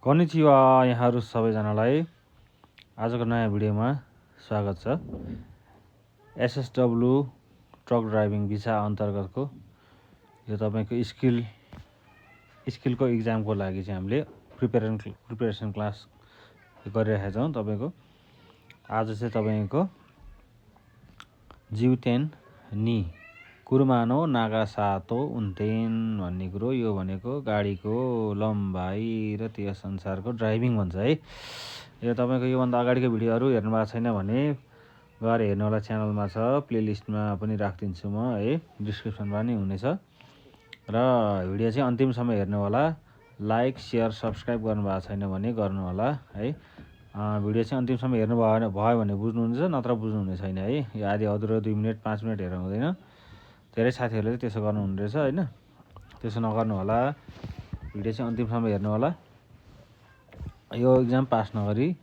कनिचिवा यहाँहरू सबैजनालाई आजको नयाँ भिडियोमा स्वागत छ। एसएसडब्ल्यू ट्रक ड्राइभिङ भिसा अन्तर्गतको यो तपाईँको स्किलको इक्जामको लागि चाहिँ हामीले प्रिपेरेसन क्लास गरिरहेका छौँ। तपाईँको आज चाहिँ तपाईँको जिउतेन नि कुरुमानो नागासातो उन्तेन भन्ने कुरो, यो भनेको गाडीको लम्बाइ र त्यस अनुसारको ड्राइभिङ भन्छ है। यो तपाईँको योभन्दा अगाडिको भिडियोहरू हेर्नु भएको छैन भने गएर हेर्नुहोला, च्यानलमा छ, प्लेलिस्टमा पनि राखिदिन्छु म है, डिस्क्रिप्सनमा पनि हुनेछ। र भिडियो चाहिँ अन्तिमसम्म हेर्नु होला। लाइक सेयर सब्सक्राइब गर्नुभएको छैन भने गर्नु होला है। भिडियो चाहिँ अन्तिमसम्म हेर्नु भयो भने बुझ्नुहुन्छ, नत्र बुझ्नुहुने छैन है। यो आधी अधुरो 2 मिनट 5 मिनट हेर्नु हुँदैन। धेरै साथीहरूले चाहिँ त्यसो गर्नुहुँदो रहेछ होइन, त्यसो नगर्नु होला। भिडियो चाहिँ अन्तिमसम्म हेर्नु होला। यो इक्जाम पास नगरी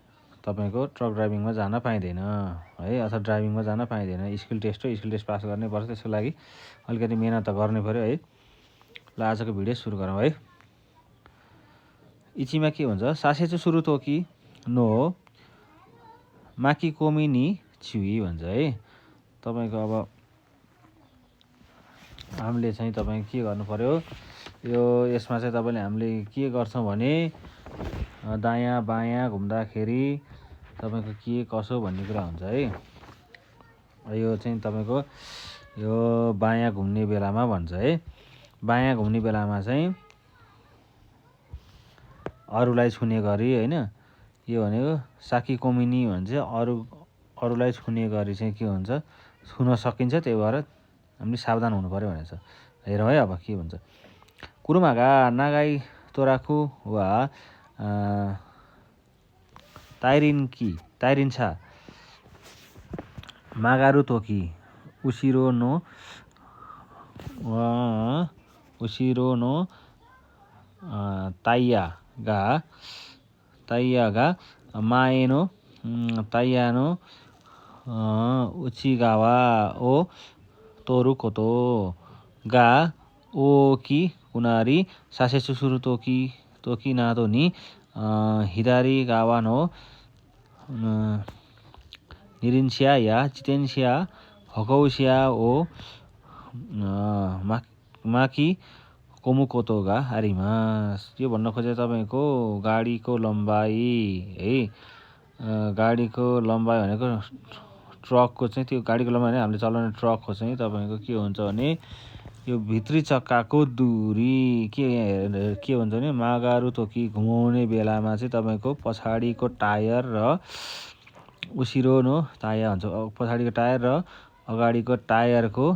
तपाईँको ट्रक ड्राइभिङमा जान पाइँदैन है, अथवा ड्राइभिङमा जान पाइँदैन। स्किल टेस्ट पास गर्नै पर्छ, त्यसको लागि अलिकति मिहिनेत त गर्नै पऱ्यो है। ल आजको भिडियो सुरु गरौँ है। इचीमा के हुन्छ, सासेचु सुरु तोकी नो माकी कोमी नि छिवी भन्छ है। तपाईँको अब हामीले चाहिँ तपाईँ के गर्नु पर्यो, यसमा चाहिँ तपाईँले हामीले के गर्छौँ भने दायाँ बायाँ घुम्दाखेरि तपाईँको के कसो भन्ने कुरा हुन्छ है। यो चाहिँ तपाईँको यो बायाँ घुम्ने बेलामा भन्छ है। बायाँ घुम्ने बेलामा चाहिँ अरूलाई छुने गरी होइन, यो भनेको साकी कोमिनी भन्छ। अरूलाई छुने गरी चाहिँ के हुन्छ, छुन सकिन्छ, त्यही भएर हामीले सावधान हुनु पऱ्यो भनेको छ। हेरौँ है अब के हुन्छ। कुरुमागा नागाई तोराखु वा ताइरिन्छा मागारु तोकी उसिरो नो ताइयागा माएनो ताइयानो उचिगावा ओ तोरु कोतो गा ओकी कुनारी सासेसु सुरु तोकी नादो नि हिदारी गावा नो निरिन्सिया या चितेन्सिया हकौसिया ओ माकी कोमुकोतोगा आरिमास। यो भन्न खोजे तपाईँको गाडीको लम्बाइ है। गाडीको लम्बाइ भनेको ट्रकको चाहिँ, त्यो गाडीको लम्बाइ भने हामीले चलाउने ट्रकको चाहिँ तपाईँको के हुन्छ भने यो भित्री चक्काको दुरी के भन्छ भने मागारु तोकी घुमाउने बेलामा चाहिँ तपाईँको पछाडिको टायर र उसिरो नो ताया भन्छ, पछाडिको टायर र अगाडिको टायरको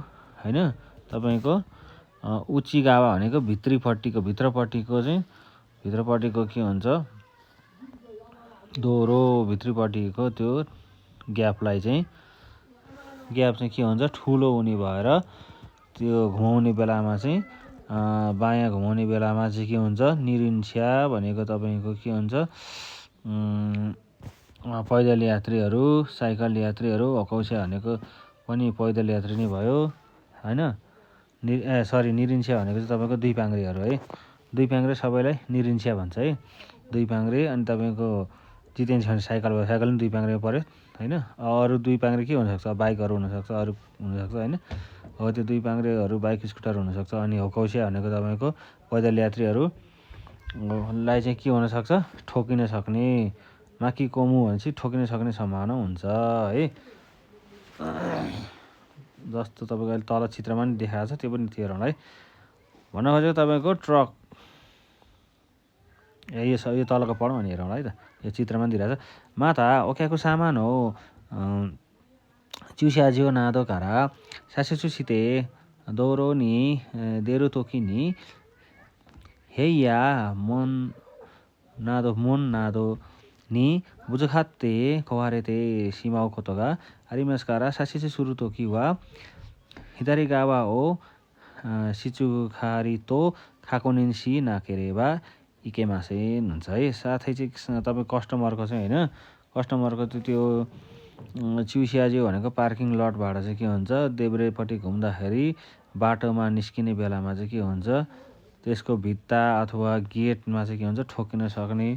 होइन तपाईँको उचिगावा भनेको भित्रपट्टिको के हुन्छ, दोहोरो भित्रीपट्टिको त्यो ग्याप चाहिँ के हुन्छ, ठुलो हुने भएर त्यो घुमाउने बेलामा चाहिँ बायाँ घुमाउने बेलामा चाहिँ के हुन्छ, निरिन्स्या भनेको तपाईँको के हुन्छ, पैदल यात्रीहरू, साइकल यात्रीहरू, हकौसिया भनेको पनि पैदल यात्री नै भयो होइन। निरिन्स्या भनेको चाहिँ तपाईँको दुई पाङ्ग्रेहरू है। दुई पाङ्ग्रे सबैलाई निरिन्स्या भन्छ है, दुई पाङ्ग्रे। अनि तपाईँको जितेन छ भने साइकल भयो, साइकल पनि दुई पाङ्ग्रेमा पऱ्यो होइन। अरू दुई पाङ्ग्रे के हुनसक्छ, बाइकहरू हुनसक्छ, अरू हुनसक्छ होइन। हो त्यो दुई पाङ्ग्रेहरू बाइक स्कुटर हुनसक्छ। अनि हकौसिया भनेको तपाईँको पैदल यात्रीहरूलाई चाहिँ के हुनसक्छ, ठोकिन सक्ने, माकी कोमु भनेपछि ठोकिन सक्ने सम्भावना हुन्छ है। जस्तो तपाईँको अहिले तल चित्रमा पनि देखाएको छ, त्यो पनि हेरौँ है। भन्न खोजेको तपाईँको ट्रक यो तलको पढौँ अनि हेरौँ है त। यो चित्रमा पनि दिइरहेको छ। माता ओक्याको सामान हो चिउस्याजियो नादो घरा सासेसुसिते दोरो नि देरु तोकी नि हेया मोन नादो नि बुजुखाते कवारेते सिमाउ कोतोगा आरिमास्कारा सासेसु सुरु तोकी वा हिदारी गावा ओ सिचुखारी तो खाकोनिन्सी नाकेरेबा इकेमासेन हुन्छ है। साथै चाहिँ तपाईँ कस्टमरको चाहिँ होइन, कस्टमरको त्यो चिउस्याजियो भनेको पार्किङ लटबाट चाहिँ के हुन्छ, देब्रेपट्टि घुम्दाखेरि बाटोमा निस्किने बेलामा चाहिँ के हुन्छ, त्यसको भित्ता अथवा गेटमा चाहिँ के हुन्छ ठोकिन सक्ने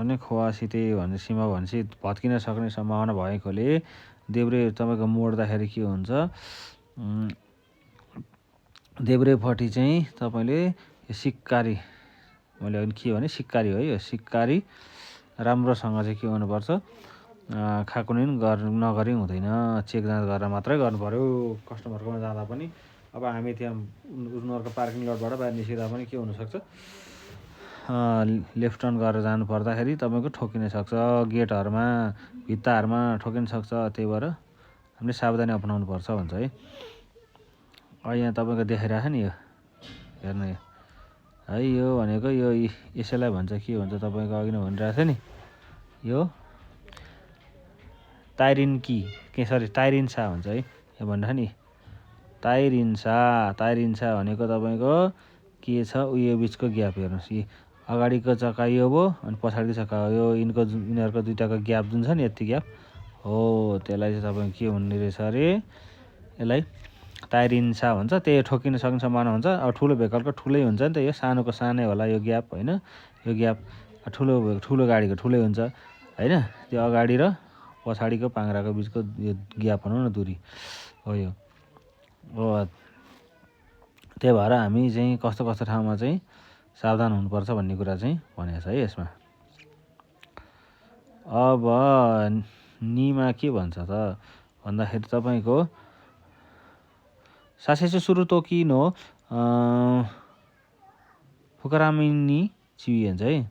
अनि खोवा सिते भन्ने सीमा भनेपछि भत्किन सक्ने सम्भावना भएकोले देब्रे तपाईँको मोड्दाखेरि के हुन्छ देब्रेपट्टि चाहिँ तपाईँले सिक्कारी मैले अघि के भने सिक्कारी हो यो सिक्कारी राम्रोसँग चाहिँ के गर्नुपर्छ खाकुनिन नगरी हुँदैन चेक जाँच गरेर मात्रै गर्नु पर्यो कस्टमरकोमा जाँदा पनि अब हामी त्यहाँ उनीहरूको पार्किङ लटबाट बाहिर निस्किँदा पनि के हुनसक्छ लेफ्ट टर्न गरेर जानु पर्दाखेरि तपाईँको ठोकिन सक्छ गेटहरूमा भित्ताहरूमा ठोकिन सक्छ त्यही भएर हामीले सावधानी अपनाउनु पर्छ भन्छ है यहाँ तपाईँको देखाइरहेको नि यो हेर्नु है यो भनेको यो यसैलाई भन्छ के भन्छ तपाईँको अघि नै भनिरहेको थियो नि यो टाइरिन्सा भन्छ है यो भनिरहेको नि टाइरिन्सा भनेको तपाईँको के छ उयो बिचको ग्याप हेर्नुहोस् यी अगाडिको चक्का यो भयो अनि पछाडिको चक्का यो यिनीहरूको दुइटाको ग्याप जुन छ नि यति ग्याप हो त्यसलाई चाहिँ तपाईँको के हुने रहेछ अरे यसलाई टाइरिन्सा भन्छ त्यही ठोकिन सक्ने सम्भावना हुन्छ अब ठुलो भेहिकलको ठुलै हुन्छ नि त यो सानोको सानै होला यो ग्याप होइन यो ग्याप ठुलो गाडीको ठुलै हुन्छ होइन त्यो अगाडि र पछाडिको पाङ्राको बिचको यो ग्याप भनौँ न दूरी हो यो हो त्यही भएर हामी चाहिँ कस्तो ठाउँमा चाहिँ सावधान हुनुपर्छ भन्ने कुरा चाहिँ भनेको छ है यसमा अब नीमा के भन्छ त भन्दाखेरि तपाईँको सासेसु सुरु तोकी नो फुकुरामिनी चुई भन्छ है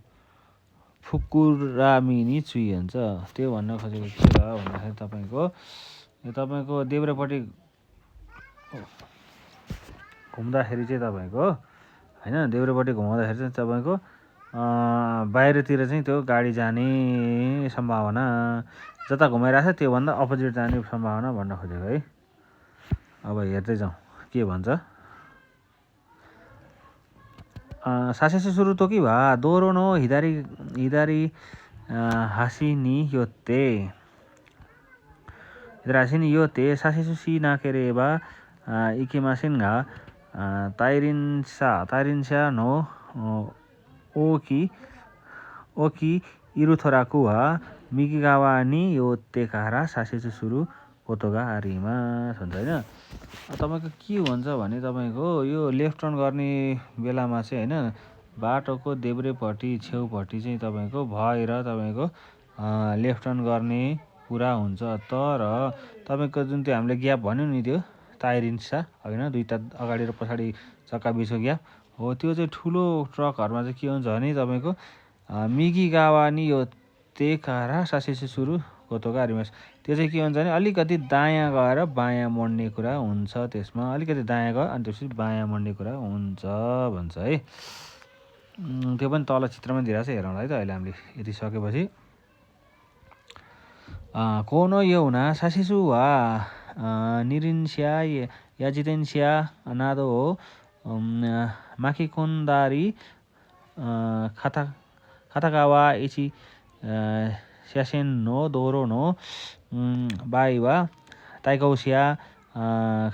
फुकुरामिनी चुई भन्छ त्यो भन्न खोजेको के हो भन्दाखेरि तपाईँको देब्रेपट्टि घुम्दाखेरि चाहिँ तपाईँको होइन देब्रेपट्टि घुमाउँदाखेरि चाहिँ तपाईँको बाहिरतिर चाहिँ त्यो गाडी जाने सम्भावना जता घुमाइरहेको छ त्योभन्दा अपोजिट जाने सम्भावना भन्न खोजेको है अब हेर्दै जाउँ के भन्छ सासेसु सुरु तोकी भा दोरो नो हिदारी हासी नि योते सासेसु सी नाकेरे बा इकेमासिन गा ताइरिन्सा नो ओकी इरुथोराकु वा मिगिगावा नि योते कारा सासेसु सुरु कोतोगा आरिमा भन्छ होइन तपाईँको के हुन्छ भने तपाईँको यो लेफ्ट टर्न गर्ने बेलामा चाहिँ होइन बाटोको देब्रेपट्टि छेउपट्टि चाहिँ तपाईँको भएर तपाईँको लेफ्ट टर्न गर्ने कुरा हुन्छ तर तपाईँको जुन त्यो हामीले ग्याप भन्यो नि त्यो टाइरिन्सा होइन दुईवटा अगाडि र पछाडि चक्का बिचको ग्याप हो त्यो चाहिँ ठुलो ट्रकहरूमा चाहिँ के हुन्छ भने तपाईँको मिगी गावा नि यो तेकारा सासेसु सुरु कोतोगा आरिमास त्यो चाहिँ के हुन्छ भने अलिकति दायाँ गएर बायाँ मोड्ने कुरा हुन्छ त्यसमा अलिकति दायाँ गयो अनि त्यसपछि बायाँ मोड्ने कुरा हुन्छ भन्छ है त्यो पनि तल चित्रमा दिइरहेको छ हेरौँला है त अहिले हामीले यति सकेपछि कोनो यो हुना सासेसु वा निरिन्स्या याजितेन्स्या नादो हो माकिकोन्दारी खातागावा इची स्यासेन नो दोरो नो बाइवा ताइकौसिया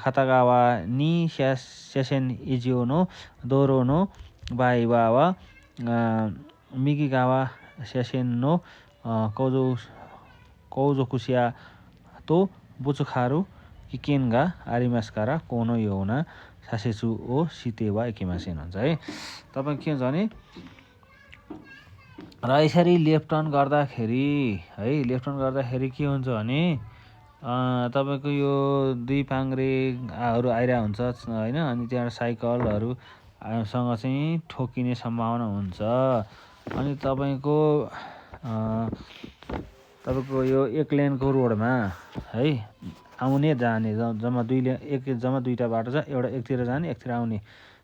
खातागावा नि स्यासेन इजियो नो दोरो नो बाइवा वा मिगिगावा स्यासेन नो कौजोकुसिया तो बुचुखारु किकेनगा आरिमास्कारा कोनो योना सासेसु ओ सितेवा एकिमासेन भन्छ है तपाईँ के हुन्छ भने र यसरी लेफ्ट टर्न गर्दाखेरि के हुन्छ भने तपाईँको यो दुई पाङ्ग्रेहरू आइरहेको हुन्छ होइन अनि त्यहाँ साइकलहरूसँग चाहिँ ठोकिने सम्भावना हुन्छ अनि तपाईँको यो एक लेनको रोडमा है आउने जाने जम्मा दुईवटा बाटो छ एउटा एकतिर जाने एकतिर आउने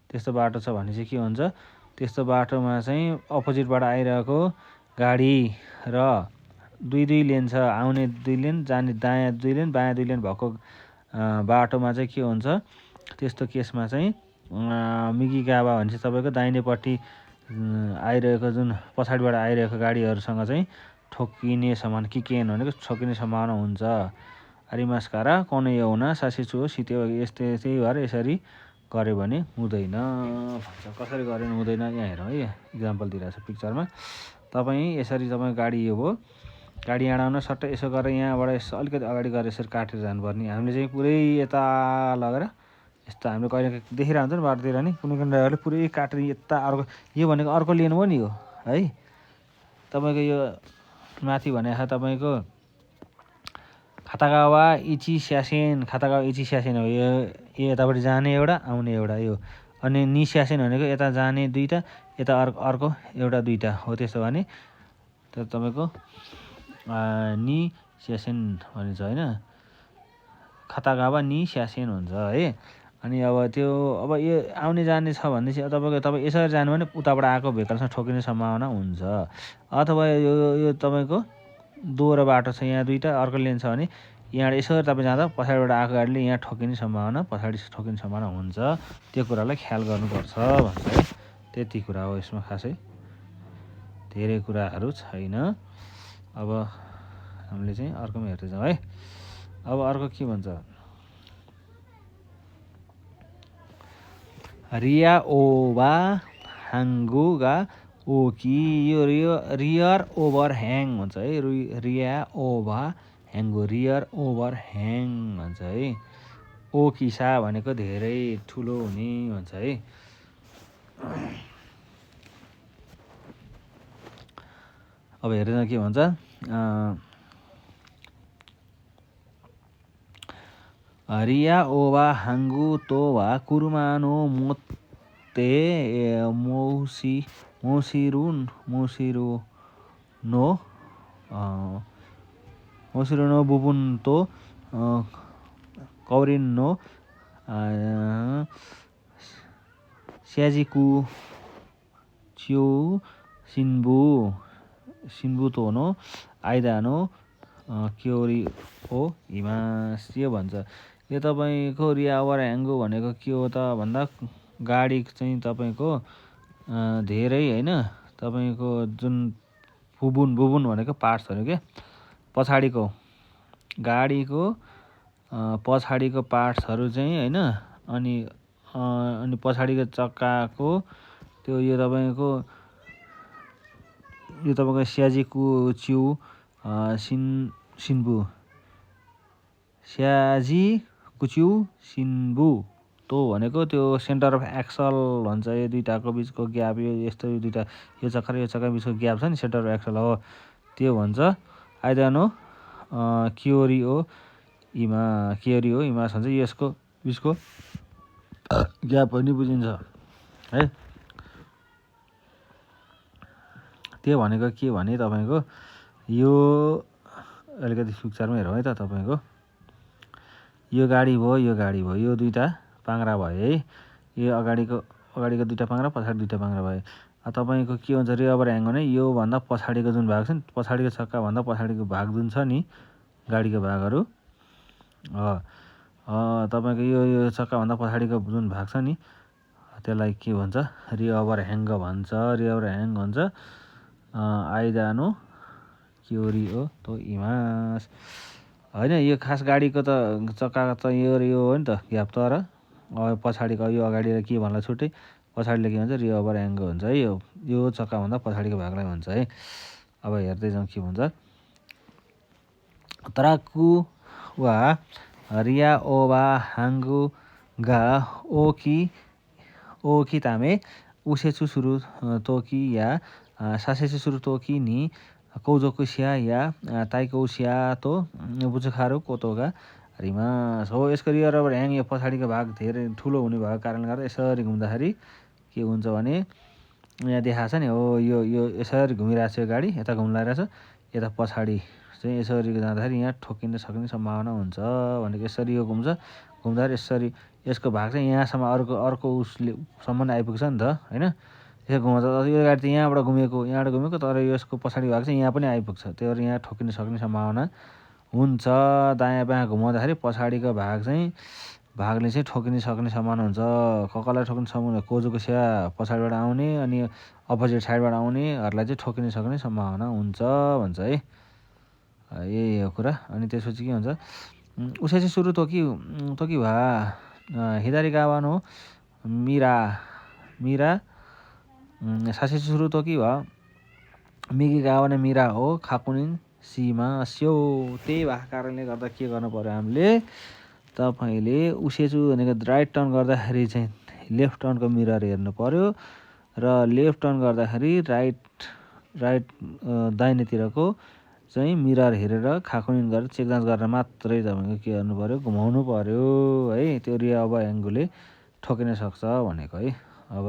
त्यस्तो बाटो छ भने चाहिँ के हुन्छ त्यस्तो बाटोमा चाहिँ अपोजिटबाट आइरहेको गाडी र दुई लेन छ आउने 2 लेन जाने दायाँ 2 लेन बायाँ 2 लेन भएको बाटोमा चाहिँ के हुन्छ त्यस्तो केसमा चाहिँ मिगी गावा भनेपछि तपाईँको दाहिनेपट्टि आइरहेको जुन पछाडिबाट आइरहेको गाडीहरूसँग चाहिँ ठोकिने सम्भावना किकेन भनेको ठोकिने सम्भावना हुन्छ आरिमास्कारा कौन यो हुना सासेचु सित्यो त्यही भएर यसरी गऱ्यो भने हुँदैन भन्छ। कसरी गऱ्यो भने हुँदैन यहाँ हेरौँ है, इक्जाम्पल दिइरहेको छ पिक्चरमा। तपाईँ यसरी तपाईँ गाडी यो भयो, गाडी यहाँ आउन सट्टै यसो गरेर यहाँबाट यसो अलिकति अगाडि गएर यसरी काटेर जानुपर्ने। हामीले चाहिँ पुरै यता लगेर यस्तो हामीले कहिले देखिरहेको हुन्छ नि बाटोतिर नि, कुनै कुनै ड्राइभरले पुरै काटेर यता अर्को, यो भनेको अर्को लेन हो नि यो है। तपाईँको यो माथि भनेको तपाईँको खातागावा इची स्यासेन, खातागावा इची स्यासेन हो यो यतापट्टि जाने एउटा आउने एउटा यो। अनि नि स्यासेन भनेको यता जाने दुईवटा, यता अर्को एउटा दुईवटा हो। त्यसो भने त्यो तपाईँको नि स्यासेन भनिन्छ होइन, खातागावा नि स्यासेन हुन्छ है। अनि अब त्यो अब यो आउने जाने छ भनेपछि तपाईँ यसरी जानु भने उताबाट आएको भेहिकलसँग ठोकिने सम्भावना हुन्छ। अथवा यो तपाईँको दोहोरो बाटो छ, यहाँ दुईवटा अर्को लेन छ भने यहाँबाट यसरी तपाईँ जाँदा पछाडिबाट आएको गाडीले यहाँ ठोकिने सम्भावना, पछाडि ठोकिने सम्भावना हुन्छ। त्यो कुरालाई ख्याल गर्नुपर्छ भन्छ है। त्यति कुरा हो यसमा, खासै धेरै कुराहरू छैन। अब हामीले चाहिँ अर्कोमा हेर्दै जाउँ है। अब अर्को के भन्छ, रिया ओभा हाङ्गुगा ओकी, यो रियर ओभर ह्याङ भन्छ है। रिया ओभा ह्याङ्गो, रियर ओभर ह्याङ भन्छ है। ओकिसा भनेको धेरै ठुलो हुने भन्छ है। अब हेर्दैन के भन्छ, रिया ओभा हाङ्गु तोवा कुरुमानो मोत्ते मौसिरु नो बुबुन्तो कौरिन्नो स्याजिकु च्यु सिन्बु तोनो आइदानो क्योरी ओ हिमास, यो भन्छ। यो तपाईँको रिया ओभर ह्याङ्गो भनेको के हो त भन्दा गाडी चाहिँ तपाईँको धेरै होइन, तपाईँको जुन बुबुन भनेको पार्ट्सहरू के, पछाडिको गाडीको पछाडिको पार्ट्सहरू चाहिँ होइन, अनि पछाडिको चक्काको त्यो यो तपाईँको स्याजिकु च्यु सिन्बु, स्याजी कुच्यु सिन्बु तो भनेको त्यो सेन्टर अफ एक्सल भन्छ। यो दुइटाको बिचको ग्याप, यो यस्तो यो दुइटा, यो चक्का र यो चक्का बिचको ग्याप छ नि, सेन्टर अफ एक्सल हो त्यो भन्छ। आइदानो क्योरिओ इमास भन्छ। यसको बिचको ग्याप पनि बुझिन्छ है। त्यो भनेको के भने तपाईँको यो अलिकति पिक्चरमा हेरौँ है त। तपाईँको यो गाडी भयो, यो दुईवटा पाङ्रा भयो है। यो अगाडिको दुईवटा पाङ्रा, पछाडि दुईवटा पाङ्रा भयो। तपाईँको के हुन्छ, रियर ओभर ह्याङ भने योभन्दा पछाडिको जुन भाग छ नि, पछाडिको चक्काभन्दा पछाडिको भाग जुन छ नि गाडीको भागहरू, तपाईँको यो चक्काभन्दा पछाडिको जुन भाग छ नि त्यसलाई के भन्छ, रियर ओभर ह्याङ्ग भन्छ। रियर ओभर ह्याङ भन्छ। आइदानो क्योरिओ तो इमास होइन। यो खास गाडीको त चक्का त यो हो नि त ग्याप, तर पछाडिको यो अगाडि के भन्ला छुट्टै, पछाडिले के भन्छ, रियर ओभर ह्याङ्ग भन्छ है। यो चक्काभन्दा पछाडिको भागलाई भन्छ है। अब हेर्दै जाउँ के भन्छ, तराकु वा रिया ओभा हाङ्गु गा ओकी तामे उसेचु सुरु तोकी या सासेचु सुरु तोकी नि कौजोकुस्या या ताइकौस्या तो बुचुखारु कोतोगा रिमास हो। यसको रियर ओभर ह्याङ, यो पछाडिको भाग धेरै ठुलो हुने भएको कारणले गर्दा यसरी घुम्दाखेरि के हुन्छ भने यहाँ देखाएको छ नि, हो यो यसरी घुमिरहेको छ यो गाडी, यता घुम्ला रहेछ, यता पछाडि चाहिँ यसरी जाँदाखेरि यहाँ ठोकिन सक्ने सम्भावना हुन्छ भनेको। यसरी यो घुम्दाखेरि यसरी यसको भाग चाहिँ यहाँसम्म अर्को उसलेसम्म आइपुग्छ नि त होइन। यसो घुमाउँछ, यो गाडी त यहाँबाट घुमेको, तर यसको पछाडि भाग चाहिँ यहाँ पनि आइपुग्छ, त्यो भएर यहाँ ठोकिन सक्ने सम्भावना हुन्छ। दायाँ बायाँ घुमाउँदाखेरि पछाडिको भागले चाहिँ ठोकिन सक्ने सम्भावना हुन्छ। कसलाई ठोकिन सक्ने, कोजोको स्या पछाडिबाट आउने अनि अपोजिट साइडबाट आउनेहरूलाई चाहिँ ठोकिन सक्ने सम्भावना हुन्छ भन्छ है। यही हो कुरा। अनि त्यसपछि के हुन्छ, उसै चाहिँ सुरु तोकी भा हिदारी गावानो मिरा सासेसुरु तोकी वा मिगी गावाने मिरा हो खाकुनिन सीमा स्यो। त्यही भएको कारणले गर्दा के गर्नु पर्यो हामीले तपाईँले उसेचु भनेको राइट टर्न गर्दाखेरि चाहिँ लेफ्ट टर्नको मिरर हेर्नु पर्यो र लेफ्ट टर्न गर्दाखेरि राइट दाहिनेतिरको चाहिँ मिरर हेरेर खाकुनिन गरेर चेक जाँच गरेर मात्रै तपाईँको के गर्नु पर्यो घुमाउनु पर्यो है। त्यो रियर अब एङ्गुलले ठोकिन सक्छ भनेको है। अब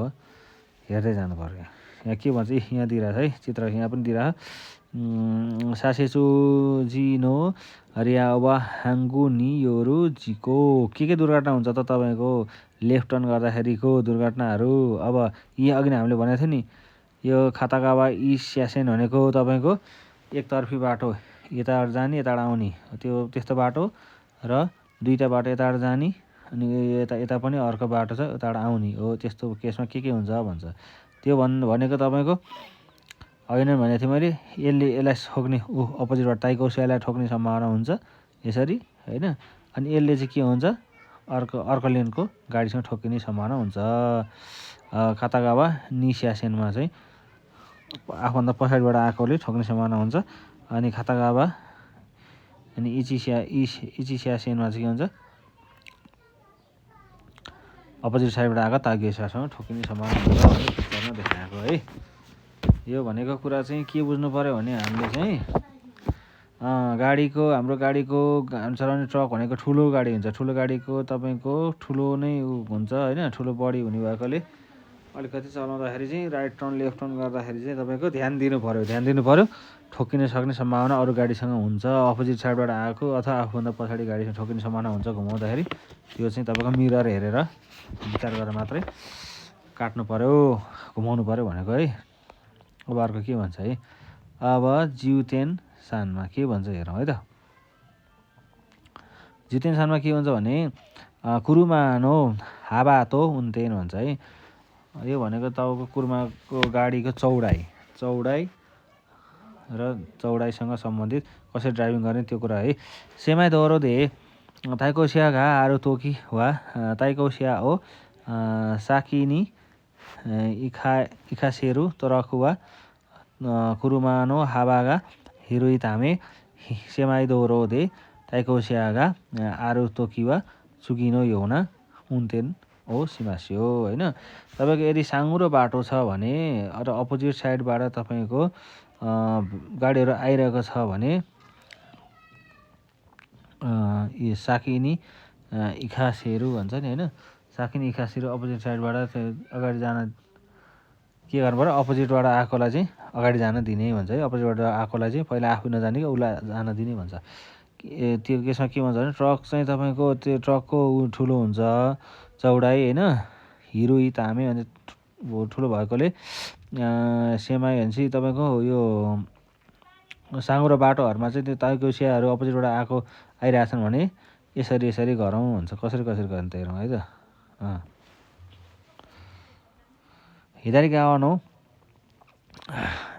हेर्दै जानु पर्यो। यहाँ के भन्छ यहाँ दिइरहेको छ है चित्र यहाँ पनि दिइरहेको सासेचु जिनो रियावा हाङ्गु नि योरु जिको के दुर्घटना हुन्छ त तपाईँको लेफ्ट टर्न गर्दाखेरिको दुर्घटनाहरू। अब यी अघि नै हामीले भनेको थियो नि यो खातागावा इस्यासेन भनेको तपाईँको एकतर्फी बाटो यताबाट जाने यताबाट आउने त्यस्तो बाटो र दुईवटा बाटो यताबाट जाने अनि यता पनि अर्को बाटो छ यताबाट आउने हो। त्यस्तो केसमा के हुन्छ भन्छ त्यो भनेको तपाईँको अघि नै भनेको थिएँ मैले यसलाई ठोक्ने अपोजिटबाट ताइकोसियालाई ठोक्ने सम्भावना हुन्छ यसरी होइन। अनि यसले चाहिँ के हुन्छ अर्को लेनको गाडीसँग ठोकिने सम्भावना हुन्छ। खातागावा निस्यासेनमा चाहिँ आफूभन्दा पछाडिबाट आएकोले ठोक्ने सम्भावना हुन्छ। अनि खातागावा अनि इचिस्यासेनमा चाहिँ के हुन्छ अपोजिट साइडबाट आएको ताइकोसियासँग ठोकिने सम्भावना हुन्छ भन्ने पिक्चरमा देखाएको है। यो भनेको कुरा चाहिँ के बुझ्नु पर्यो भने हामीले चाहिँ हाम्रो गाडीको चलाउने ट्रक भनेको ठुलो गाडी हुन्छ। ठुलो गाडीको तपाईँको ठुलो नै हुन्छ होइन। ठुलो बडी हुने भएकोले अलिकति चलाउँदाखेरि चाहिँ राइट टर्न लेफ्ट टर्न गर्दाखेरि चाहिँ तपाईँको ध्यान दिनु पर्यो। ठोकिन सक्ने सम्भावना अरू गाडीसँग हुन्छ। अपोजिट साइडबाट आएको अथवा आफूभन्दा पछाडि गाडीसँग ठोकिने सम्भावना हुन्छ घुमाउँदाखेरि त्यो चाहिँ तपाईँको मिरर हेरेर विचार गरेर मात्रै काट्नु पर्यो घुमाउनु पर्यो भनेको है। अब अर्को के भन्छ है अब जिउतेन सानमा के भन्छ हेरौँ है त। जिउतेन सानमा के भन्छ भने कुरुमानो हाबातो उन्तेन भन्छ है। यो भनेको तपाईँको कुरुमाको गाडीको चौडाइ र चौडाइसँग सम्बन्धित कसरी ड्राइभिङ गर्ने त्यो कुरा है। सेमाइ दोहोरो दे ताइकोसिया घा आरु तोकी वा ताइकोसिया हो साकिनी इखासेरु तोराखु वा कुरुमानो हाबागा हिरोई तामे सेमाइ दोहोरो दे ताइकोसियागा आरु तोकी वा सुकिनो योना उन्तेन हो सिमास्यो होइन। तपाईँको यदि साँगुरो बाटो छ भने र अपोजिट साइडबाट तपाईँको गाडीहरू आइरहेको छ भने यो साकिनी इखासेरु भन्छ नि होइन। साकिनी इखासेरु अपोजिट साइडबाट अगाडि जान के गर्नु पर्यो अपोजिटबाट आएकोलाई चाहिँ अगाडि जान दिने भन्छ है। अपोजिटबाट आएकोलाई चाहिँ पहिला आफू नजाने कि उसलाई जान दिने भन्छ। त्यो केसमा के भन्छ भने ट्रक चाहिँ तपाईँको त्यो ट्रकको ठुलो हुन्छ चौडाइ होइन हिरोई तामे अनि ठुलो भएकोले सेमाइ भनेपछि तपाईँको यो साँगुरो बाटोहरूमा चाहिँ त्यो ताइकोसियाहरू अपोजिटबाट आइरहेछन् भने यसरी गरौँ भन्छ। कसरी गर्ने त हेरौँ है त। हिदारी गावानो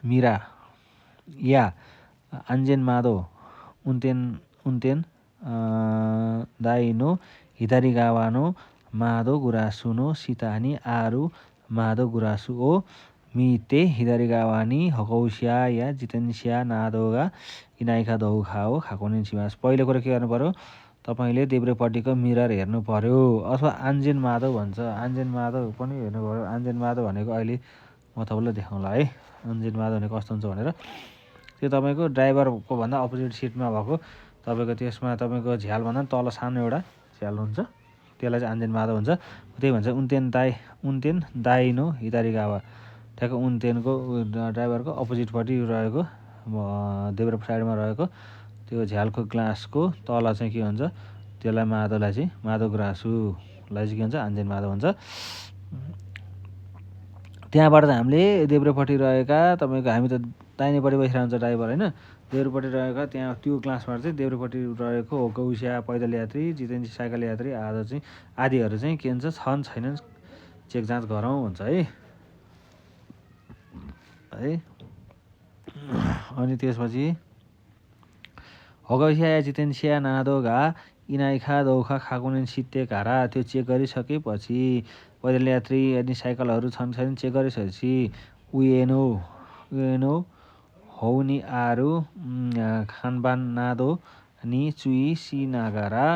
मिरा या आन्जेन मादो उन्तेन दाइनो हिदारी गावानो मादो गुरासुनो सितानी आरु मादो गुरासु ओ मिते हिदारी गावानी हकौसिया या जितेन्सिया नादोगा इनाइका दौखाओ खाकोनिन सिमास। पहिलो कुरा के गर्नु पर्यो तपाईँले देब्रेपट्टिको मिरर हेर्नु पर्यो अथवा आन्जेन मादो भन्छ। आन्जेन मादो पनि हेर्नु पर्यो। आन्जेन मादो भनेको अहिले म तपाईँलाई देखाउँला है आन्जेन मादो भनेको कस्तो हुन्छ भनेर। त्यो तपाईँको ड्राइभरको भन्दा अपोजिट सिटमा भएको तपाईँको त्यसमा तपाईँको झ्यालभन्दा तल सानो एउटा झ्याल हुन्छ त्यसलाई चाहिँ आन्जेन मादो हुन्छ। त्यही भन्छ उन्तेन दाइनो हिदारी गावा ठ्याक्क उन्तेनको ड्राइभरको अपोजिटपट्टि रहेको देब्रे साइडमा रहेको त्यो झ्यालको ग्लासको तल चाहिँ के हुन्छ त्यसलाई मादोलाई चाहिँ मादो गुराँसुलाई चाहिँ के भन्छ आन्जेन मादो भन्छ। त्यहाँबाट त हामीले देब्रेपट्टि रहेका तपाईँको हामी त दाहिनेपट्टि बसिरहेको हुन्छ ड्राइभर होइन। देब्रेपट्टि रहेका त्यहाँ त्यो ग्लासबाट चाहिँ देब्रेपट्टि रहेको हकौसिया पैदल यात्री जितेन्सी साइकल यात्री आदिहरू चाहिँ के हुन्छ छन् छैनन् चेक जाँच गरौँ भन्छ है। अनि त्यसपछि हकौसिया या जितेन्सिया नादोगा इनाइखा दौखा खाकुनिन सित्ते घारा त्यो चेक गरिसकेपछि पैदल यात्री अनि साइकलहरू छन् छैन चेक गरिसकेपछि उएनो हौनी आरू खानबान नादो नि चुई सी नागारा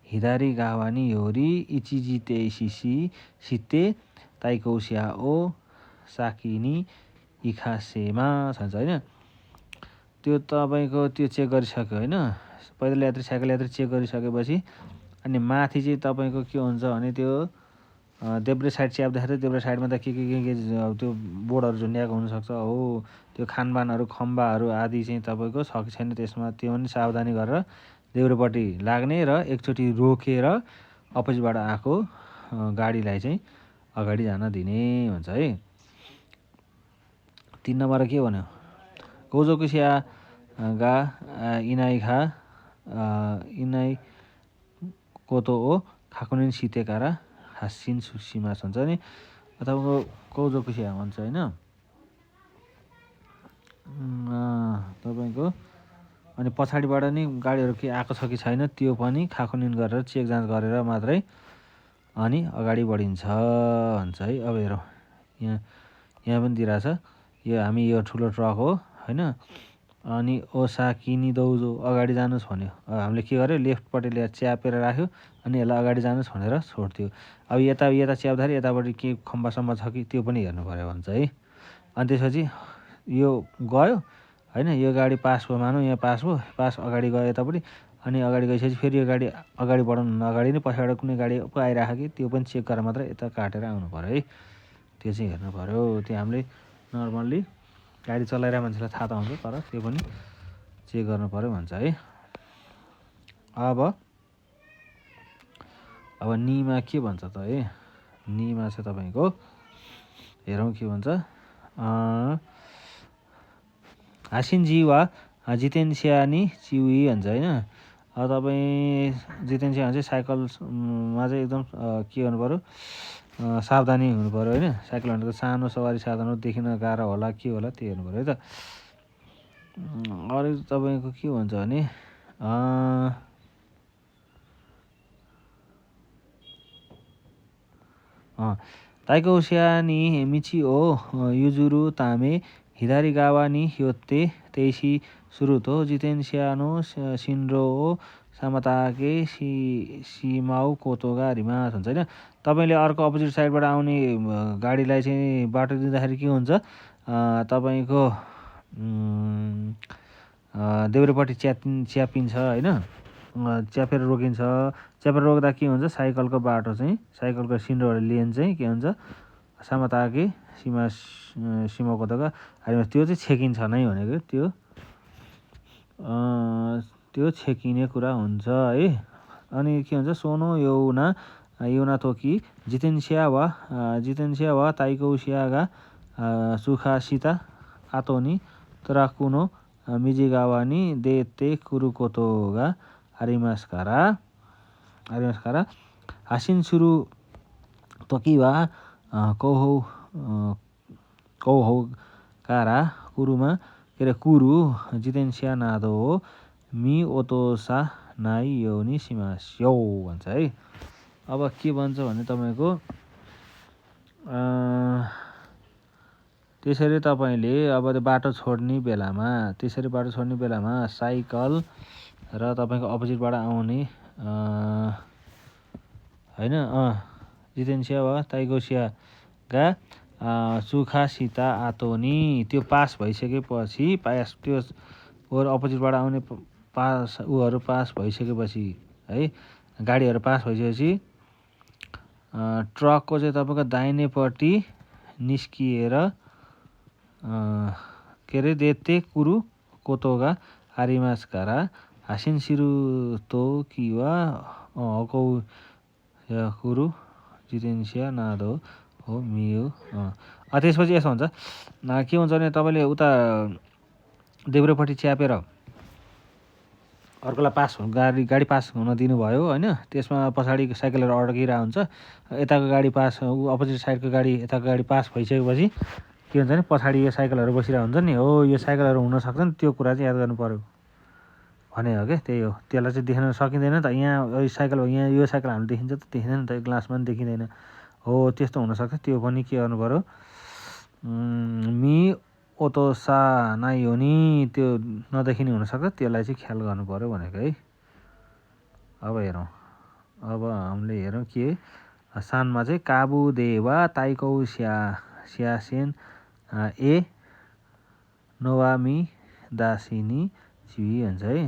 हिदारी गावानी योरी इचिजिते सिते ताइकौस्याओ साकिनी इखासेमा भन्छ होइन। त्यो तपाईँको त्यो चेक गरिसक्यो होइन, पैदल यात्री साइकल यात्री चेक गरिसकेपछि अनि माथि चाहिँ तपाईँको के हुन्छ भने त्यो देब्रे साइड च्याप्दाखेरि देब्रे साइडमा त के त्यो बोर्डहरू झुन्ड्याएको हुनसक्छ हो। त्यो खानबानहरू खम्बाहरू आदि चाहिँ तपाईँको छ कि छैन त्यसमा त्यो पनि सावधानी गरेर देब्रेपट्टि लाग्ने र एकचोटि रोकेर अपोजिटबाट आएको गाडीलाई चाहिँ अगाडि जान दिने भन्छ है। 3 नम्बर के भन्यो, कौजोकुसिया गा इनाइखा इनाइ कोतो ओ खाकुनिन सितेकारा हासिन सुसीमा भन्छ नि, तपाईँको कौजोकुसिया भन्छ होइन। तपाईँको अनि पछाडिबाट नि गाडीहरू के आएको छ कि छैन त्यो पनि खाकुनिन गरेर चेक जाँच गरेर मात्रै अनि अगाडि बढिन्छ भन्छ है। अब हेरौँ यहाँ पनि दिइरहेछ, यो ठुलो ट्रक हो होइन, अनि ओसाकिनी दौजो अगाडि जानुहोस् भन्यो। हामीले के गर्यो, लेफ्टपट्टि ल्याएर च्यापेर राख्यो अनि यसलाई अगाडि जानुहोस् भनेर छोड्थ्यो। अब यता च्याप्दाखेरि यतापट्टि के खम्बासम्म छ कि त्यो पनि हेर्नु पऱ्यो भन्छ है। अनि त्यसपछि यो गयो होइन, यो गाडी पास भयो मानौँ, यहाँ पास अगाडि गयो यतापट्टि, अनि अगाडि गइसकेपछि फेरि यो गाडी अगाडि बढाउनु अगाडि नै पछाडि कुनै गाडी पो आइरहेको कि त्यो पनि चेक गरेर मात्रै यता काटेर आउनु पऱ्यो है। त्यो चाहिँ हेर्नु पऱ्यो। त्यो हामीले नर्मल्ली गाडी चलाइरहेको मान्छेलाई थाहा त हुन्छ तर त्यो पनि चेक गर्नु पऱ्यो भन्छ है। अब निमा के भन्छ त है, निमा चाहिँ तपाईँको हेरौँ के भन्छ, हासिनजी वा जितेन्सिया नि चिउई भन्छ होइन। अब तपाईँ जितेन्सिया भने चाहिँ साइकलमा चाहिँ एकदम के गर्नु पऱ्यो, सावधानी हुनु पऱ्यो होइन। साइकल भनेको सानो सवारी साधन हो, देखिन गाह्रो होला के होला त्यो हेर्नु पऱ्यो है त। अरू तपाईँको के भन्छ भने ताइकौस्या नि मिची ओ युजुरु तामे हिदारी गावा नि योत्ते तेइसी सुरुतो जितेन्सियानो सिन्ड्रो ओ सामाताके सिमाउ कोतोगा रिमास भन्छ होइन। तपाईँले अर्को अपोजिट साइडबाट आउने गाडीलाई चाहिँ बाटो दिँदाखेरि के हुन्छ, तपाईँको देब्रेपट्टि च्यापिन्छ होइन, च्यापेर रोकिन्छ। च्यापेर रोक्दा के हुन्छ, साइकलको बाटो चाहिँ साइकलको सिन्डोहरू लेन चाहिँ के हुन्छ, सामाताके सिमा कोतोगा त्यो चाहिँ छेकिन्छ नै भनेको त्यो छेकिने कुरा हुन्छ है। अनि के हुन्छ, सोनो यौना तोकी जितेन्सिया वा ताइकौसियागा सुखासिता आतोनी तराकुनो मिजिगावा नि देते कुरुकोतोगा आरिमास्कारा हासिन सुरु तोकी वा कौहौ कारा कुरुमा के अरे कुरु जितेन्सिया नादो मि ओतोसा नाइ योनी सिमास्यौ भन्छ है। अब के भन्छ भने तपाईँको त्यसरी तपाईँले अब त्यो बाटो छोड्ने बेलामा साइकल र तपाईँको अपोजिटबाट आउने होइन जितेन्सिया वा ताइकौसियागा सुखासिता आतोनी त्यो पास भइसकेपछि त्यो अपोजिटबाट आउने पास भइसकेपछि है, गाडीहरू पास भइसकेपछि ट्रकको चाहिँ तपाईँको दाहिनेपट्टि निस्किएर के अरे देते कुरु कोतोगा आरिमास्कारा हासिन सिरु तो किवा हकौ कुरु जितेन्सिया नादो हो मियो। त्यसपछि यसो हुन्छ, के हुन्छ भने तपाईँले उता देब्रेपट्टि च्यापेर अर्कोलाई गाडी पास हुन दिनुभयो होइन, त्यसमा पछाडि साइकलहरू अड्किरहेको हुन्छ, यताको गाडी पास अपोजिट साइडको गाडी यताको गाडी पास भइसकेपछि के हुन्छ भने पछाडि यो साइकलहरू बसिरहेको हुन्छ नि, हो यो साइकलहरू हुनसक्छ नि, त्यो कुरा चाहिँ याद गर्नु पऱ्यो भने हो क्या। त्यही हो, त्यसलाई चाहिँ देख्न सकिँदैन त। यहाँ यो साइकल हो, यहाँ यो साइकल हामीले देखिन्छ त, देखिँदैन त, ग्लासमा पनि देखिँदैन। हो त्यस्तो हुनसक्छ। त्यो पनि के गर्नु पऱ्यो, मी ओतो सा नाइ हो नि, त्यो नदेखिने हुनसक्छ, त्यसलाई चाहिँ ख्याल गर्नु पऱ्यो भनेको है। अब हेरौँ, अब हामीले हेरौँ के सानमा चाहिँ काबु देवा ताइकौ स्यासेन ए नोवामी दासिनी चिवी भन्छ है।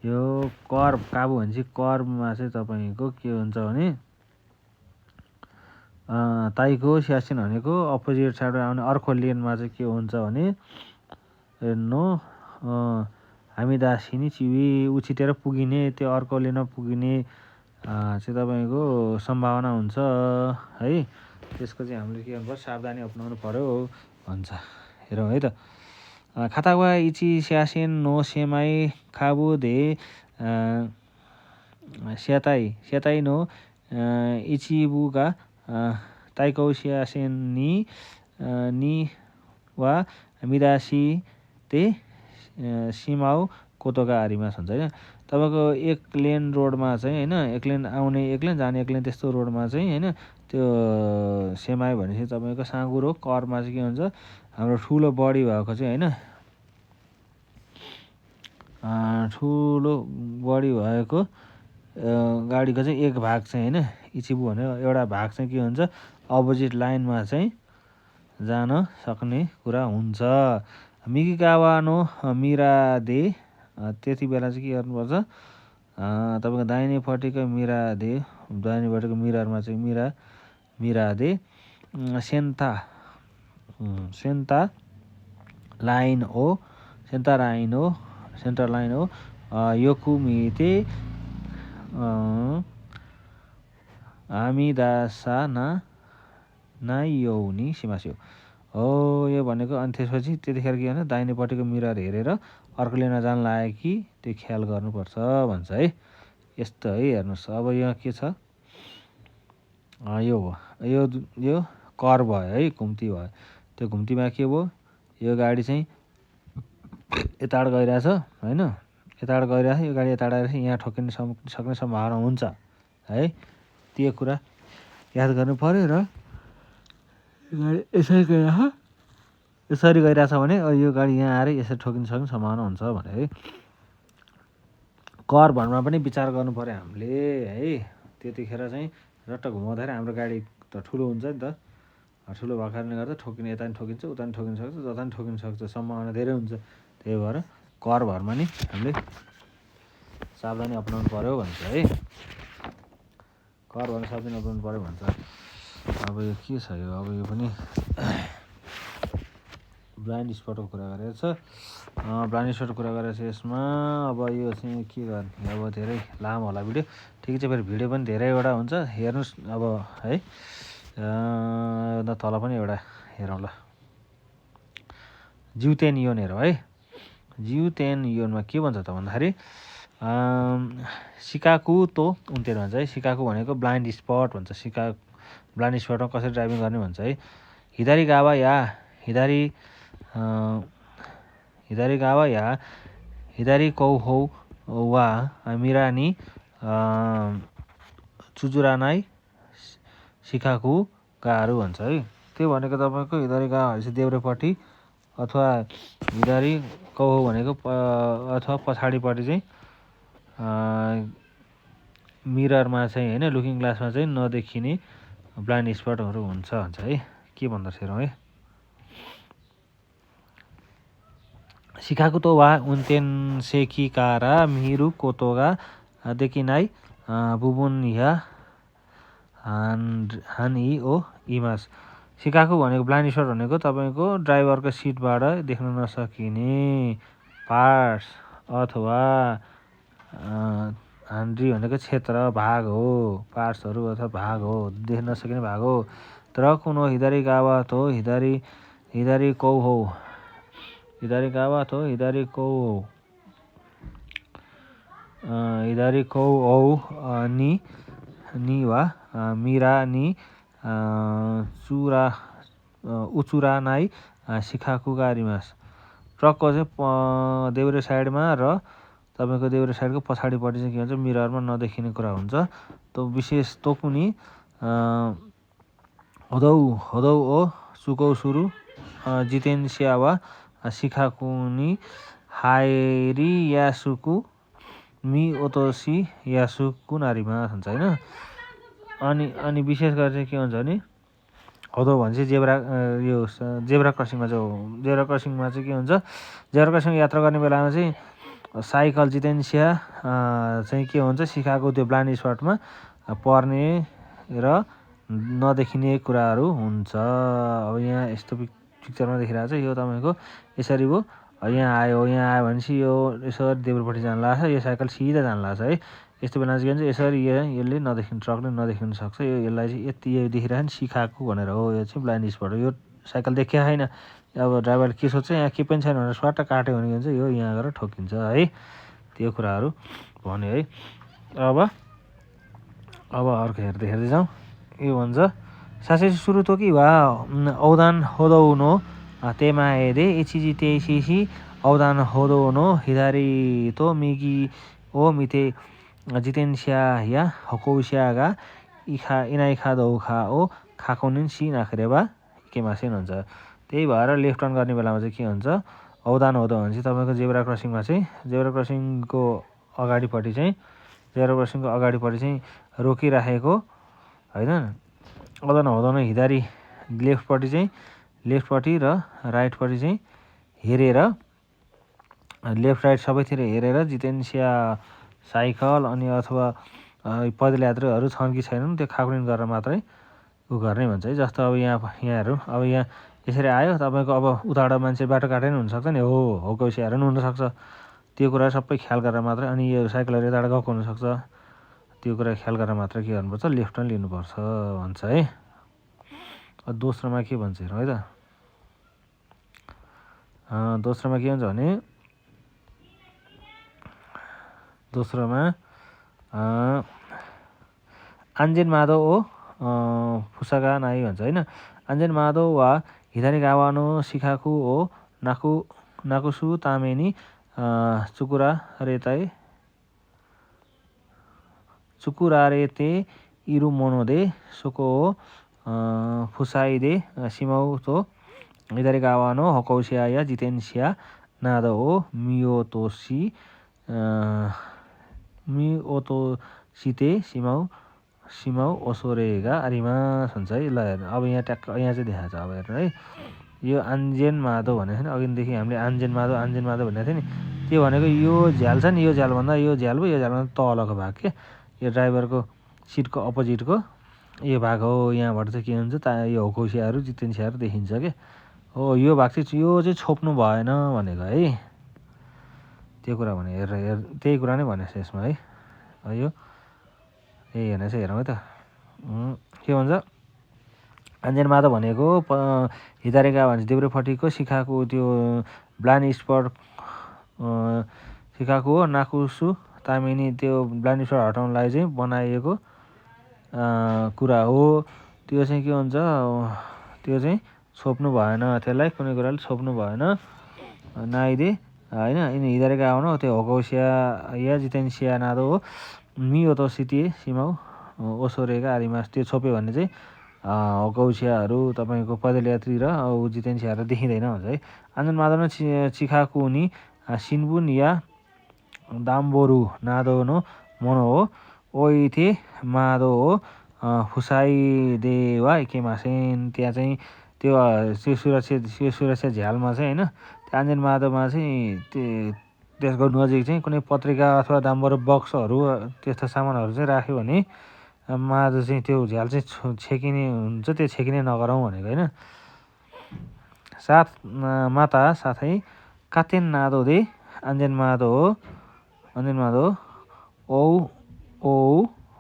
यो कर्ब काबु भनेपछि कर्बमा चाहिँ तपाईँको के हुन्छ भने ताइको स्यासेन भनेको अपोजिट साइडमा आउने अर्को लेनमा चाहिँ के हुन्छ भने नो हामी दासिनी चिवी उछिटेर पुगिने, त्यो अर्को लेनमा पुगिने चाहिँ तपाईँको सम्भावना हुन्छ है। त्यसको चाहिँ हामीले के गर्नु पर्छ, सावधानी अपनाउनु पऱ्यो भन्छ। हेरौँ है त, खातावा इची स्यासेन नो सेमाई खाबु दे स्याताई नो इचिबुगा ताइकौ स्यासेन नि वा मिदासी ते सिमाउ कोतोका आरिमास हुन्छ होइन। तपाईँको एक लेन रोडमा चाहिँ होइन, एक लेन आउने एक लेन जाने एक लेन त्यस्तो रोडमा चाहिँ होइन, त्यो सेमाई भनेपछि तपाईँको साँगुरो, करमा चाहिँ के हुन्छ हाम्रो ठुलो बडी भएको चाहिँ होइन, ठुलो बडी भएको गाडीको चाहिँ एक भाग चाहिँ होइन, इचिबु भने एउटा भाग चाहिँ के हुन्छ अपोजिट लाइनमा चाहिँ जान सक्ने कुरा हुन्छ। मिगिकावानो मिरादे, त्यति बेला चाहिँ के गर्नुपर्छ, तपाईँको दाहिनेपट्टिको मिरादे, दाहिनेपट्टिको मिररमा चाहिँ मिरादे सेन्टा लाइन हो योकुमिते आमिदासा नाइयौनी सिमास्यो हो। यो भनेको अनि त्यसपछि त्यतिखेर के भने दाहिनेपट्टिको मिरर हेरेर अर्को लेनमा जान लाग्यो कि त्यो ख्याल गर्नुपर्छ भन्छ है। यस्तो है, हेर्नुहोस् अब यहाँ के छ, यो कर भयो है, घुम्ती भयो। त्यो घुम्तीमा के भयो, यो गाडी चाहिँ यताबाट गइरहेछ होइन, यताबाट गइरहेछ, यो गाडी यताबाट आएर यहाँ ठोकिन सक्ने सम्भावना हुन्छ है। त्यो कुरा याद गर्नु पऱ्यो। र गाडी यसरी गइरहेछ भने यो गाडी यहाँ आएर यसरी ठोकिन सक्ने सम्भावना हुन्छ भने है। कर भरमा पनि विचार गर्नु पऱ्यो हामीले है। त्यतिखेर चाहिँ रट्ट घुमाउँदाखेरि हाम्रो गाडी त ठुलो हुन्छ नि त, ठुलो भएको कारणले गर्दा ठोकिने, यता पनि ठोकिन्छ उता पनि ठोकिन सक्छ, जता पनि ठोकिन सक्छ, सम्भावना धेरै हुन्छ। त्यही भएर कर भरमा नि हामीले सावधानी अपनाउनु पऱ्यो भन्छ है। कर भरमा सावधानी अपनाउनु पऱ्यो भन्छ। अब यो के छ, यो अब यो पनि ब्लाइन्ड स्पटको कुरा गरेको छ। ब्लाइन्ड स्पटको कुरा गरेको छ यसमा। अब यो चाहिँ के गर्ने, अब धेरै लामो होला भिडियो, ठिकै छ। फेरि भिडियो पनि धेरैवटा हुन्छ, हेर्नुहोस् अब है। तल पनि एउटा हेरौँ ल, जिउतेन योन हेरौँ है। जिउतेन योनमा के भन्छ त भन्दाखेरि सिकाकु तो उन्तेन भन्छ है। सिकाकु भनेको ब्लाइन्ड स्पट भन्छ। ब्लाइन्ड स्पटमा कसरी ड्राइभिङ गर्ने भन्छ है। हिदारी गावा या हिदारी कौ हो वा मिरानी चुजुरानाई सिकाकु गाहरू भन्छ है। त्यो भनेको तपाईँको हिदारी गावा भनेपछि देब्रेपट्टि, अथवा हिदारी कौ हो भनेको अथवा पछाडिपट्टि चाहिँ मिररमा चाहिँ होइन, लुकिङ ग्लासमा चाहिँ नदेखिने ब्लाइन्ड स्पटहरू हुन्छ भन्छ है। के भन्दो रहेछ हेरौँ है। सिकाकु तो वा उन्तेन सेकिकारा मिरु कोतोगा देखिनाई बुबुन या हानि ओ इमास। सिकाकु भनेको ब्लाइन्ड स्पट भनेको तपाईँको ड्राइभरको सिटबाट देख्न नसकिने पार्ट्स अथवा हान्ड्री भनेको क्षेत्र भाग हो, पार्ट्सहरू अथवा भाग हो, देख्न नसकिने भाग हो। ट्रक उनो हिदारी गावा तो हिदारी कौ हो, हिदारी गावा तो हिदारी कौ हो नि वा मिरा नि उचुरा नाई सिकाकु गारिमास। ट्रकको चाहिँ देब्रे साइडमा र तपाईँको देब्रे साइडको पछाडिपट्टि चाहिँ के हुन्छ मिररमा नदेखिने कुरा हुन्छ। त्यो विशेष तो पनि हदौ हदौ ओ सुकौ सुरु जितेन्सिया वा सिखाकुनी हाइरी यासुकु मि ओतोसी यासुकु नारीमा भन्छ होइन। अनि विशेष गरेर चाहिँ के हुन्छ भने हदौ भने चाहिँ जेब्रा क्रसिङमा चाहिँ के हुन्छ जेब्रा क्रसिङ यात्रा गर्ने बेलामा चाहिँ साइकल जितेन्सिया चाहिँ के हुन्छ सिकाको त्यो ब्लाइन्ड स्पटमा पर्ने र नदेखिने कुराहरू हुन्छ। अब यहाँ यस्तो पिक्चरमा देखिरहेको छ यो तपाईँको यसरी हो यहाँ आयो भनेपछि यो यसरी देब्रेपट्टि जानु लाग्छ यो साइकल सिधा जानु लाग्छ है। यस्तो बेला चाहिँ के भन्छ यसरी यसले नदेखिनु ट्रकले नदेखिनु सक्छ यसलाई चाहिँ यति यो देखिरहेको नि सिकाएको भनेर हो यो चाहिँ ब्लाइन्ड स्पट हो। यो साइकल देखिया छैन अब ड्राइभरले के सोध्छ यहाँ के पनि छैन भनेर स्वाट काट्यो भने चाहिँ यो यहाँ गएर ठोकिन्छ है। त्यो कुराहरू भन्यो है। अब अर्को हेर्दै जाउँ। यो भन्छ सासै सुरु तो कि वा औदान होदौनो तेमाएदे इचिजी तेसिसी औदान होदौनो हिदारी तो मिगी ओ मिते जितेन्सिया या हकौसियागा इनाइखा दौखा ओ खाकुनिन सी नाखरेबा केमासेन हुन्छ। त्यही भएर लेफ्ट टर्न गर्ने बेलामा चाहिँ के हुन्छ औदान होदो भने चाहिँ तपाईँको जेब्रा क्रसिङमा चाहिँ जेब्रा क्रसिङको अगाडिपट्टि चाहिँ रोकिराखेको होइन। औदान होदौन हिदारी लेफ्टपट्टि र राइटपट्टि चाहिँ हेरेर लेफ्ट राइट सबैतिर हेरेर जितेन्सिया साइकल अनि अथवा पैदल यात्रीहरू छन् कि छैनन् त्यो खाकुनिन गरेर मात्रै उ गर्ने भन्छ है। जस्तो अब यहाँहरू अब यहाँ यसरी आयो तपाईँको अब उताबाट मान्छे बाटो काटेर पनि हुनसक्छ नि हो गौसियाहरू पनि हुनसक्छ त्यो कुरा सबै ख्याल गरेर मात्रै अनि यो साइकलहरू यताबाट गएको हुनसक्छ त्यो कुरा ख्याल गरेर मात्रै के गर्नुपर्छ लेफ्ट टर्न लिनुपर्छ भन्छ है। दोस्रोमा के भन्छ हेरौँ है त। दोस्रोमा के भन्छ भने दोस्रोमा आन्जेन मादो ओ फुसागा नाई भन्छ होइन। आन्जेन मादो वा हिदारी गावानो सिखाकु ओ नाकुसु तामेनी चुकुरारेते इरु मोनोदे सोको फुसाइदे सिमाउ तो हिदारी गावानो हकौसिया या जितेन्सिया नादो ओ मिओतोसिते सिमाउ ओसोरेगा आरिमास हुन्छ है। ल हेर्नु अब यहाँ ट्याक्क यहाँ चाहिँ देखाएको छ अब हेर्नु है। यो आन्जेन मादो भनेको थिएन अघिदेखि हामीले आन्जेन मादो भनेको थियो नि त्यो भनेको यो झ्याल छ नि यो झ्यालभन्दा यो झ्यालभन्दा तलको भाग के यो ड्राइभरको सिटको अपोजिटको यो भाग हो। यहाँबाट चाहिँ के हुन्छ यो हकौसियाहरू जितेन्सियाहरू देखिन्छ के हो। यो भाग चाहिँ यो चाहिँ छोप्नु भएन भनेको है त्यो कुरा भने त्यही कुरा नै भनेको छ यसमा है। यो यही हेर्ने चाहिँ हेरौँ है त। के भन्छ आन्जेन मादो भनेको हिदारेगा भन्छ देब्रेपट्टिको सिकाको त्यो ब्लाइन्ड स्पट सिकाको नाकुसु तामेनी त्यो ब्लाइन्ड स्पट हटाउनलाई चाहिँ बनाइएको कुरा हो। त्यो चाहिँ के हुन्छ त्यो चाहिँ छोप्नु भएन त्यसलाई कुनै कुराले छोप्नु भएन नाइदे होइन। यिनी हिदारेगा आउनु त्यो हकौसिया या जितेन्सिया नादो हो मिओतोसिते सिमाउ ओसोरेगा आदिमास त्यो छोप्यो भने चाहिँ हकौसियाहरू तपाईँको पैदल यात्री र जितेन्सियाहरू देखिँदैन भन्छ है। आन्जन मादो चिखाकुनी सिन्बुन या दाम्बोरु नादो नो मोनो हो ओइथे मादो हो फुसाइदेवा केमासेन त्यहाँ चाहिँ त्यो सुरक्षा झ्यालमा चाहिँ होइन त्यो आन्जेन मादोमा चाहिँ त्यसको नजिक चाहिँ कुनै पत्रिका अथवा दाम्बोरो बक्सहरू त्यस्तो सामानहरू चाहिँ राख्यो भने मादो चाहिँ त्यो झ्याल चाहिँ छेकिने हुन्छ त्यो छेकिने नगरौँ भनेको होइन। साथै कातेन नादो दे आन्जेन मादो औ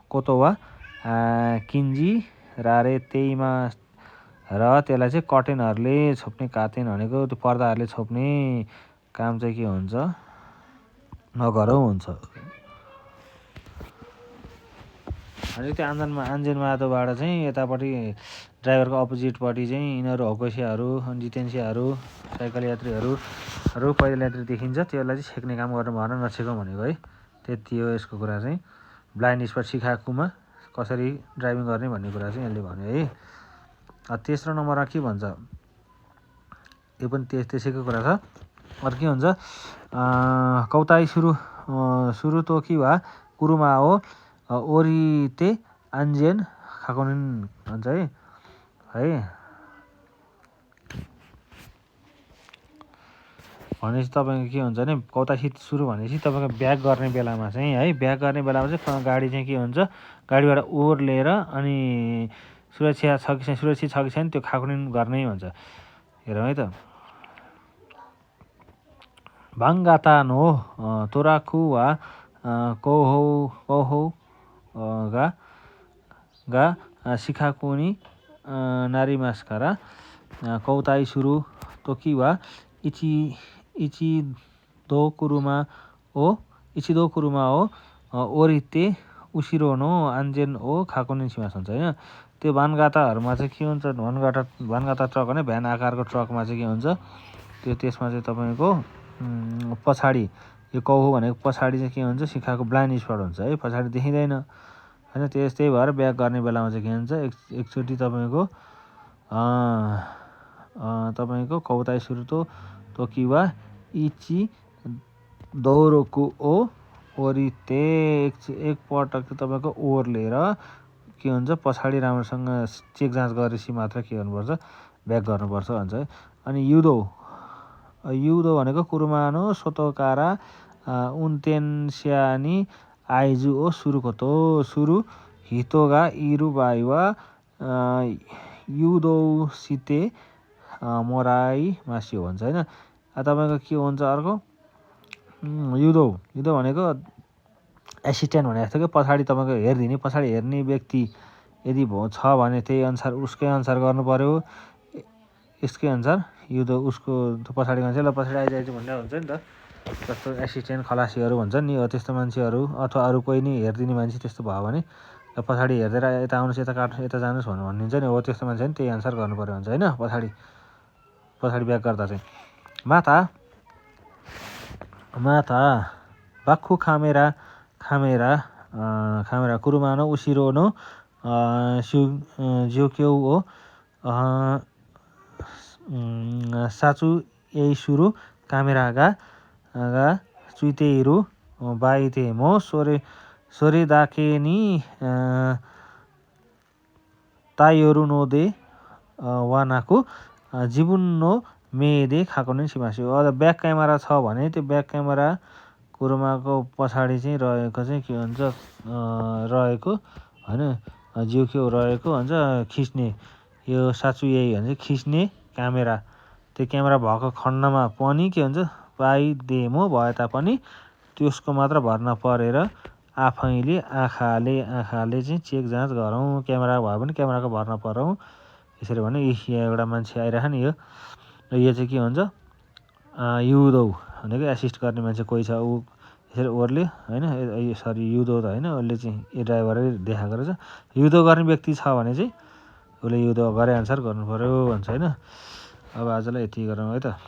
कोतोवा किन्जी रारे त्यहीमा र त्यसलाई चाहिँ कर्टेनहरूले छोप्ने कातेन भनेको त्यो पर्दाहरूले छोप्ने काम चाहिँ के हुन्छ नगरौँ हुन्छ। अनि त्यो आन्जेन मादोबाट चाहिँ यतापट्टि ड्राइभरको अपोजिटपट्टि चाहिँ यिनीहरू हौकसियाहरू अनि जितेन्सियाहरू साइकल यात्रीहरू पैदल यात्री देखिन्छ। त्यसलाई चाहिँ छेक्ने काम गर्नु भएन, नछेकौँ भनेको है। त्यति हो यसको कुरा चाहिँ। ब्लाइन्ड स्पट सिकाकुमा कसरी ड्राइभिङ गर्ने भन्ने कुरा चाहिँ यसले भन्यो है। तेस्रो नम्बरमा के भन्छ, यो पनि त्यसैको कुरा छ। अरू के भन्छ, कौताई सुरु तो कि वा कुरुमा हो ओरिते आन्जेन खाकुनिन भन्छ है। भनेपछि तपाईँको के हुन्छ भने कौतासी सुरु भनेपछि तपाईँको ब्याक गर्ने बेलामा चाहिँ है, ब्याक गर्ने बेलामा चाहिँ गाडी चाहिँ के हुन्छ, गाडीबाट ओर्लेर अनि सुरक्षित छ कि छैन त्यो खाकुनिन गर्नै भन्छ। हेरौँ है त। भाङ्गाता नो तोराकु वा कौहौ गा सिखाकुनी नारीमास्कारा कौताई सुरु तोकी वा इचिदो कुरुमा ओ ओरिते उसिरो नो आन्जेन ओ खाकुनिन सिमास हुन्छ होइन। त्यो भानगाताहरूमा चाहिँ के हुन्छ, भानगाता ट्रक भने भ्यान आकारको ट्रकमा चाहिँ के हुन्छ, त्यसमा चाहिँ तपाईँको पछाडि यो कौहु भनेको पछाडि चाहिँ के हुन्छ, सिकाको ब्लाइन्ड स्पट हुन्छ है, पछाडि देखिँदैन होइन। त्यही भएर ब्याक गर्ने बेलामा चाहिँ के हुन्छ, एकचोटि तपाईँको कौताई सुरु तोकी वा इची दौरोको ओ ओरिते एकपटक तपाईँको ओर्लेर के हुन्छ, पछाडि राम्रोसँग चेक जाँच गरेपछि मात्र के गर्नुपर्छ, ब्याक गर्नुपर्छ भन्छ है। अनि युदो भनेको कुरुमानो सोतोकारा उन्तेन्स्यानी आइजु ओ सुरु हितोगा इरु बाइवा युदौसिते मोराई मासियो भन्छ होइन। तपाईँको के हुन्छ अर्को, युदो भनेको एसिस्टेन्ट भने जस्तो कि पछाडि तपाईँको हेरिदिने, पछाडि हेर्ने व्यक्ति यदि छ भने त्यही अनुसार उसकै अनुसार गर्नु पर्यो। यसकै अनुसार युदो उसको पछाडि मान्छेलाई पछाडि आइरहेको भन्ने हुन्छ नि त। जस्तो एसिस्टेन्ट खलासीहरू भन्छन् नि, त्यस्तो मान्छेहरू अथवा अरू कोही नि हेरिदिने मान्छे त्यस्तो भयो भने पछाडि हेरिदिएर यता आउनुहोस्, यता काट्नुहोस्, यता जानुहोस् भनिन्छ नि, हो त्यस्तो मान्छे नि त्यही अनुसार गर्नु पर्यो भन्छ होइन। पछाडि ब्याक गर्दा चाहिँ माथा बाक्खु खामेरा कुरुमानो उसिरो नो ज्योक्यौ ओ साचु यही सुरु कामेरागा चुइतेइरु बाइते मो सोरे दाकेनी तायोरु नोदे वानाको जिबुन्नो मेदे खाकुनिन सिमासियो। ब्याक क्यामेरा छ भने त्यो ब्याक क्यामेरा कुरुमाको पछाडि चाहिँ रहेको चाहिँ के हुन्छ, रहेको होइन, जिउक्यौ रहेको भन्छ खिच्ने, यो साचु यही भन्छ खिच्ने क्यामेरा, त्यो क्यामेरा भएको खण्डमा पनि के हुन्छ, पाइदेमो भए तापनि त्यसको मात्र भर नपरेर आफैले आँखाले चाहिँ चेक जाँच गरौँ, क्यामेरा भयो भने क्यामेराको भर नपरौँ। यसरी भने यहाँ एउटा मान्छे आइरहेको नि, यो चाहिँ के भन्छ, युदौ भनेको एसिस्ट गर्ने मान्छे कोही छ, ऊ यसरी ओर्ल्यो होइन, सरी युदो त होइन, उसले चाहिँ यो ड्राइभरै देखाएको रहेछ। युदो गर्ने व्यक्ति छ भने चाहिँ उसले युदो गरे अनुसार गर्नु पऱ्यो भन्छ होइन। अब आजलाई यति गरौँ है त।